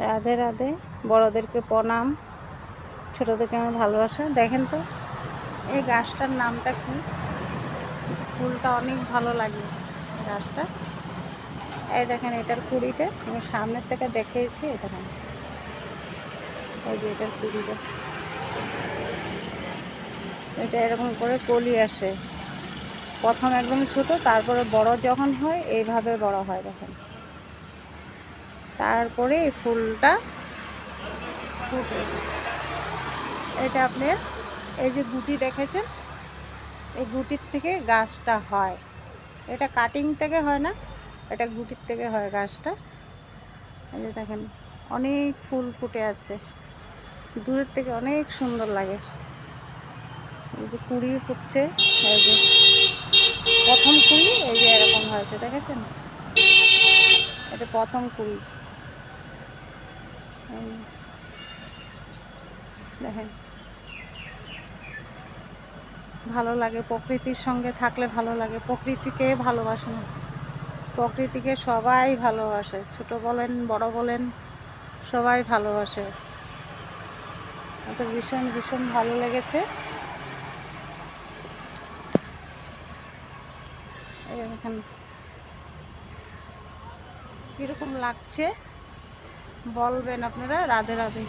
রাধে রাধে, বড়োদেরকে প্রণাম, ছোটোদেরকে আমার ভালোবাসা। দেখেন তো এই গাছটার নামটা কি, ফুলটা অনেক ভালো লাগে গাছটা। এই দেখেন এটার কুড়িটা আমি সামনের থেকে দেখিয়েছি, এই দেখেন এই যে এটার কুড়িটা, এটা এরকম করে কলি আসে। প্রথম একদম ছোট, তারপরে বড় যখন হয় এইভাবে বড় হয় দেখেন, তারপরে এই ফুলটা ফুটে। এটা আপনার এই যে গুটি দেখেছেন, এই গুটির থেকে গাছটা হয়। এটা কাটিং থেকে হয় না, এটা গুটির থেকে হয় গাছটা। এই যে দেখেন অনেক ফুল ফুটে আছে, দূরের থেকে অনেক সুন্দর লাগে। এই যে কুড়ি ফুটছে, এই যে প্রথম কুড়ি, এই যে এরকম হয়েছে দেখেছেন, এটা প্রথম কুড়ি। দেখেন ভালো লাগে, প্রকৃতির সঙ্গে থাকলে ভালো লাগে। প্রকৃতিকে ভালোবাসে না, প্রকৃতিকে সবাই ভালোবাসে, ছোট বলেন বড় বলেন সবাই ভালোবাসে। তো ভীষণ ভীষণ ভালো লেগেছে। এখন কীরকম লাগছে বলবেন আপনারা। রাধে রাধে।